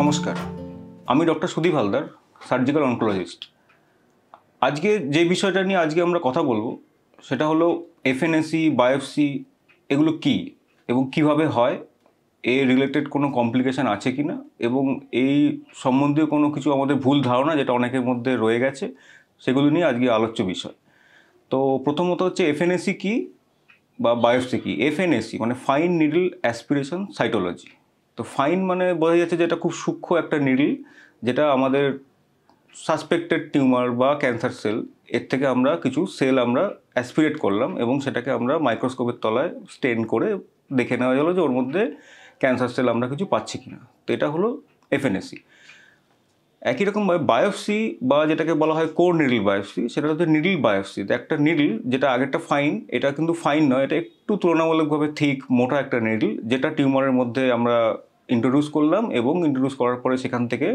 নমস্কার, আমি doctor Sudip Haldar, surgical oncologist. আজকে যে বিষয়টা নিয়ে আজকে আমরা কথা বলবো সেটা হলো এফএনএসি, বায়োপসি এগুলো কি এবং কিভাবে হয়, এর রিলেটেড কোনো কমপ্লিকেশান আছে কি না, এবং এই সম্বন্ধীয় কোনো কিছু আমাদের ভুল ধারণা যেটা অনেকের মধ্যে রয়ে গেছে সেগুলো নিয়ে আজকে আলোচ্য বিষয়। তো প্রথমত হচ্ছে এফএনএসি কি বা বায়োপসি কি। এফএনএসি মানে ফাইন নিডল অ্যাসপিরেশন সাইটোলজি। তো ফাইন মানে বোঝা যাচ্ছে যে এটা খুব সূক্ষ্ম একটা নিডল, যেটা আমাদের সাসপেক্টেড টিউমার বা ক্যান্সার সেল, এর থেকে আমরা কিছু সেল আমরা অ্যাসপিরেট করলাম এবং সেটাকে আমরা মাইক্রোস্কোপের তলায় স্টেন করে দেখে নেওয়া গেল যে ওর মধ্যে ক্যান্সার সেল আমরা কিছু পাচ্ছি কিনা। তো এটা হলো এফএনএসি। একই রকমভাবে বায়োপসি বা যেটাকে বলা হয় কোর নিডল বায়োপসি, সেটা হচ্ছে নিডল বায়োপসি। তো একটা নিডল যেটা আগেরটা ফাইন, এটা কিন্তু ফাইন নয়, এটা একটু তুলনামূলকভাবে থিক মোটা একটা নিডল, যেটা টিউমারের মধ্যে আমরা ইন্ট্রোডিউস করলাম এবং ইন্ট্রোডিউস করার পরে সেখান থেকে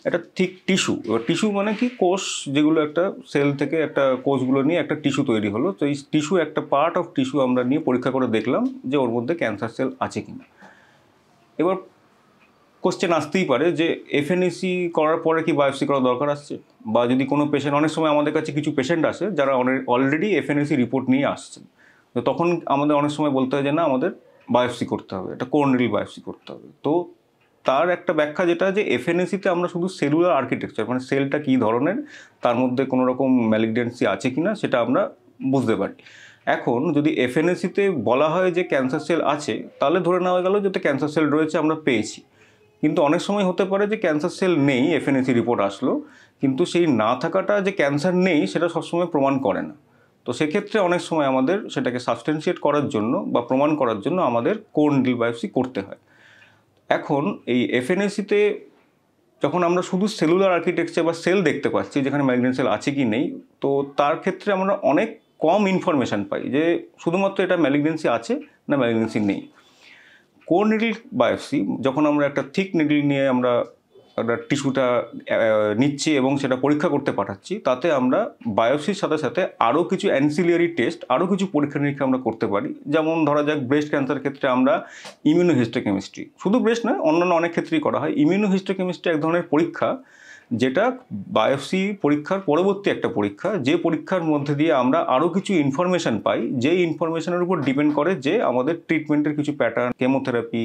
একটা ঠিক টিস্যু, এবার টিস্যু মানে কি, কোষ, যেগুলো একটা সেল থেকে একটা কোষগুলো নিয়ে একটা টিস্যু তৈরি হলো। তো এই টিস্যু, একটা পার্ট অফ টিস্যু আমরা নিয়ে পরীক্ষা করে দেখলাম যে ওর মধ্যে ক্যান্সার সেল আছে কিনা। এবার কোশ্চেন আসতেই পারে যে এফএনএসি করার পরে কি বায়োপসি করা দরকার আসছে, বা যদি কোনো পেশেন্ট, অনেক সময় আমাদের কাছে কিছু পেশেন্ট আসে যারা অলরেডি এফএনএসি রিপোর্ট নিয়ে আসছেন, তো তখন আমাদের অনেক সময় বলতে হয় যে না, আমাদের বায়োপসি করতে হবে, এটা কোর নিডল বায়োপসি করতে হবে। তো তার একটা ব্যাখ্যা যেটা, যে এফএনএসিতে আমরা শুধু সেলুলার আর্কিটেকচার মানে সেলটা কী ধরনের, তার মধ্যে কোনো রকম ম্যালিগনেন্সি আছে কি না সেটা আমরা বুঝতে পারি। এখন যদি এফএনএসিতে বলা হয় যে ক্যান্সার সেল আছে, তাহলে ধরে নেওয়া গেল যাতে ক্যান্সার সেল রয়েছে, আমরা পেয়েছি। কিন্তু অনেক সময় হতে পারে যে ক্যান্সার সেল নেই, এফএনএসি রিপোর্ট আসলো, কিন্তু সেই না থাকাটা যে ক্যান্সার নেই সেটা সবসময় প্রমাণ করে না। তো সেক্ষেত্রে অনেক সময় আমাদের সেটাকে সাবস্টেন্সিয়েট করার জন্য বা প্রমাণ করার জন্য আমাদের কোর নিডল বায়োপসি করতে হয়। এখন এই এফএনএসিতে যখন আমরা শুধু সেলুলার আর্কিটেকচার বা সেল দেখতে পাচ্ছি যেখানে ম্যালিগন্যান্ট সেল আছে কি নেই, তো তার ক্ষেত্রে আমরা অনেক কম ইনফরমেশান পাই যে শুধুমাত্র এটা ম্যালিগন্যান্সি আছে না ম্যালিগন্যান্সি নেই। কোর নিডল বায়োপসি, যখন আমরা একটা থিক নিডল নিয়ে আমরা একটা টিস্যুটা নিচ্ছি এবং সেটা পরীক্ষা করতে পাঠাচ্ছি, তাতে আমরা বায়োপসির সাথে সাথে আরও কিছু অ্যান্সিলিয়ারি টেস্ট, আরও কিছু পরীক্ষা নিরীক্ষা আমরা করতে পারি। যেমন ধরা যাক ব্রেস্ট ক্যান্সার ক্ষেত্রে আমরা ইমিউনোহিস্টোকেমিস্ট্রি, শুধু ব্রেস্ট নয় অন্যান্য অনেক ক্ষেত্রেই করা হয়। ইমিউনোহিস্টোকেমিস্ট্রি এক ধরনের পরীক্ষা, যেটা বায়োপসি পরীক্ষার পরবর্তী একটা পরীক্ষা, যে পরীক্ষার মধ্যে দিয়ে আমরা আরও কিছু ইনফরমেশান পাই, যে ইনফরমেশানের উপর ডিপেন্ড করে যে আমাদের ট্রিটমেন্টের কিছু প্যাটার্ন, কেমোথেরাপি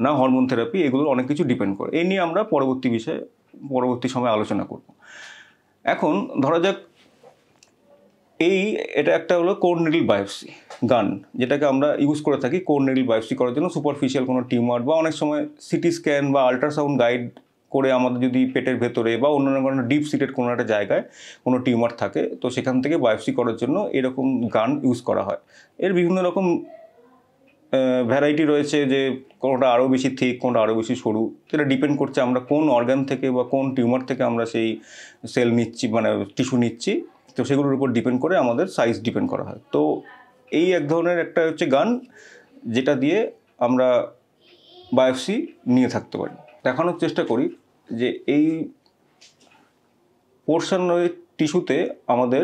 না হরমোন থেরাপি, এগুলো অনেক কিছু ডিপেন্ড করে। এই নিয়ে আমরা পরবর্তী সময় আলোচনা করব। এখন ধরা যাক এটা একটা হলো কোর নিডল বায়োপসি গান, যেটাকে আমরা ইউজ করে থাকি কোর নিডল বায়োপসি করার জন্য সুপারফিশিয়াল কোনো টিউমার, বা অনেক সময় সিটি স্ক্যান বা আল্ট্রাসাউন্ড গাইড করে আমাদের যদি পেটের ভেতরে বা অন্যান্য কোনো ডিপ সিটেড কোনো একটা জায়গায় কোনো টিউমার থাকে, তো সেখান থেকে বায়োপসি করার জন্য এরকম গান ইউজ করা হয়। এর বিভিন্ন রকম ভ্যারাইটি রয়েছে, যে কোনোটা আরও বেশি থিক, কোনোটা আরও বেশি সরু, সেটা ডিপেন্ড করছে আমরা কোন অর্গান থেকে বা কোন টিউমার থেকে আমরা সেই সেল নিচ্ছি, মানে টিস্যু নিচ্ছি। তো সেগুলোর উপর ডিপেন্ড করে আমাদের সাইজ ডিপেন্ড করা হয়। তো এই এক ধরনের একটা হচ্ছে গান, যেটা দিয়ে আমরা বায়োপসি নিয়ে থাকতে পারি। দেখানোর চেষ্টা করি যে এই পোর্শন টিস্যুতে আমাদের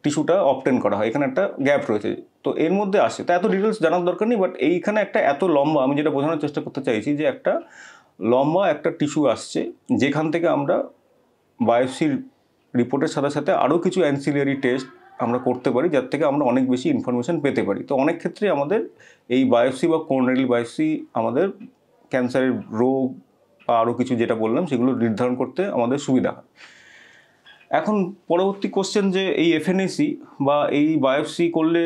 টিস্যুটা অবটেন করা হয়, এখানে একটা গ্যাপ রয়েছে, তো এর মধ্যে আসে। তা এত ডিটেলস জানার দরকার নেই, বাট এইখানে একটা এত লম্বা, আমি যেটা বোঝানোর চেষ্টা করতে চাইছি যে একটা লম্বা একটা টিস্যু আসছে, যেখান থেকে আমরা বায়োপসির রিপোর্টের সাথে সাথে আরও কিছু অ্যান্সিলিয়ারি টেস্ট আমরা করতে পারি, যার থেকে আমরা অনেক বেশি ইনফরমেশান পেতে পারি। তো অনেক ক্ষেত্রে আমাদের এই বায়োপসি বা কোর নিডল বায়োপসি আমাদের ক্যান্সারের রোগ বা আরও কিছু যেটা বললাম সেগুলো নির্ধারণ করতে আমাদের সুবিধা হয়। এখন পরবর্তী কোশ্চেন, যে এই এফএনএসি বা এই বায়োপসি করলে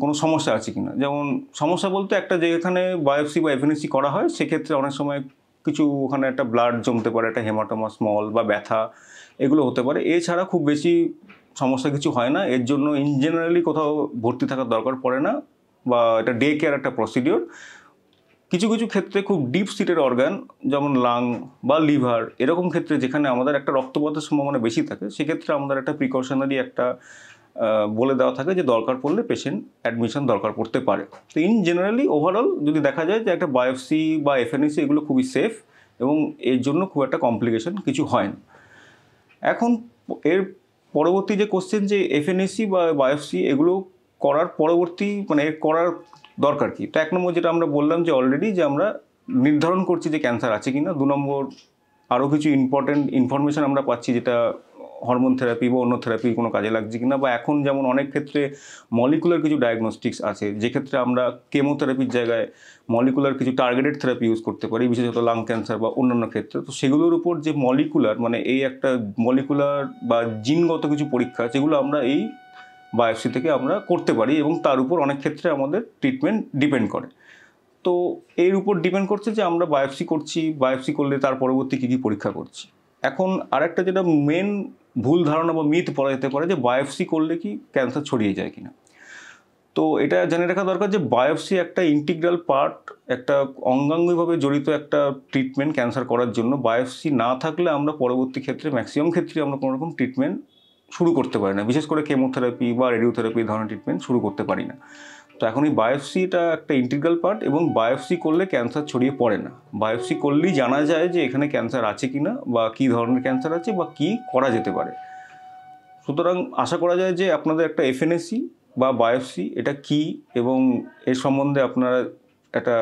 কোনো সমস্যা আছে কিনা। যেমন সমস্যা বলতে, একটা যেখানে বায়োপসি বা এফএনএসি করা হয় সেক্ষেত্রে অনেক সময় কিছু ওখানে একটা ব্লাড জমতে পারে, একটা হেমাটোমা স্মল বা ব্যথা, এগুলো হতে পারে। এছাড়া খুব বেশি সমস্যা কিছু হয় না, এর জন্য ইন জেনারেলি কোথাও ভর্তি থাকার দরকার পড়ে না, বা এটা ডে কেয়ার একটা প্রসিডিওর। কিছু কিছু ক্ষেত্রে খুব ডিপ সিটের অর্গান, যেমন লাং বা লিভার, এরকম ক্ষেত্রে যেখানে আমাদের একটা রক্তপাতের সম্ভাবনা বেশি থাকে, সেক্ষেত্রে আমাদের একটা প্রিকশনারি একটা বলে দেওয়া থাকে যে দরকার পড়লে পেশেন্ট অ্যাডমিশন দরকার পড়তে পারে। তো ইন জেনারেলি ওভারঅল যদি দেখা যায় যে একটা বায়োপসি বা এফএনএসি এগুলো খুবই সেফ, এবং এর জন্য খুব একটা কমপ্লিকেশন কিছু হয় না। এখন এর পরবর্তী যে কোশ্চেন, যে এফএনএসি বা বায়োপসি এগুলো করার পরবর্তী মানে করার দরকার কি। তো এক নম্বর যেটা আমরা বললাম যে অলরেডি, যে আমরা নির্ধারণ করছি যে ক্যান্সার আছে কিনা। 2 নম্বর আরও কিছু ইম্পর্টেন্ট ইনফরমেশান আমরা পাচ্ছি, যেটা হরমোন থেরাপি বা অন্য থেরাপি কোনো কাজে লাগছে কিনা, বা এখন যেমন অনেক ক্ষেত্রে মলিকুলার কিছু ডায়াগনস্টিক্স আছে, যেক্ষেত্রে আমরা কেমোথেরাপির জায়গায় মলিকুলার কিছু টার্গেটেড থেরাপি ইউজ করতে পারি, বিশেষত লাং ক্যান্সার বা অন্যান্য ক্ষেত্রে। তো সেগুলোর উপর যে মলিকুলার, মানে এই একটা মলিকুলার বা জিনগত কিছু পরীক্ষা, যেগুলো আমরা এই বায়োপসি থেকে আমরা করতে পারি, এবং তার উপর অনেক ক্ষেত্রে আমাদের ট্রিটমেন্ট ডিপেন্ড করে। তো এর উপর ডিপেন্ড করছে যে আমরা বায়োপসি করছি, বায়োপসি করলে তার পরবর্তী কী কী পরীক্ষা করছি। এখন আরেকটা যেটা মেন ভুল ধারণা বা মিথ বলা যেতে পারে, যে বায়োপসি করলে কি ক্যান্সার ছড়িয়ে যায় কিনা। তো এটা জেনে রাখা দরকার যে বায়োপসি একটা ইন্টিগ্রাল পার্ট, একটা অঙ্গাঙ্গিভাবে জড়িত একটা ট্রিটমেন্ট ক্যান্সার করার জন্য। বায়োপসি না থাকলে আমরা পরবর্তী ক্ষেত্রে ম্যাক্সিমাম ক্ষেত্রে আমরা কোনো রকম ট্রিটমেন্ট শুরু করতে পারি না, বিশেষ করে কেমোথেরাপি বা রেডিওথেরাপি ধরনের ট্রিটমেন্ট শুরু করতে পারি না। তো এখন এই বায়োপসিটা একটা ইন্টিগ্রাল পার্ট, এবং বায়োপসি করলে ক্যান্সার ছড়িয়ে পড়ে না। বায়োপসি করলেই জানা যায় যে এখানে ক্যান্সার আছে কি না, বা কী ধরনের ক্যান্সার আছে, বা কী করা যেতে পারে। সুতরাং আশা করা যায় যে আপনাদের একটা এফএনএসি বা বায়োপসি এটা কী, এবং এর সম্বন্ধে আপনারা একটা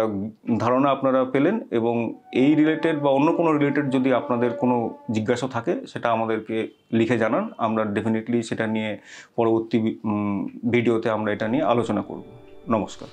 ধারণা আপনারা পেলেন, এবং এই রিলেটেড বা অন্য কোনো রিলেটেড যদি আপনাদের কোনো জিজ্ঞাসা থাকে, সেটা আমাদেরকে লিখে জানান। আমরা ডেফিনেটলি সেটা নিয়ে পরবর্তী ভিডিওতে আমরা এটা নিয়ে আলোচনা করব। নমস্কার।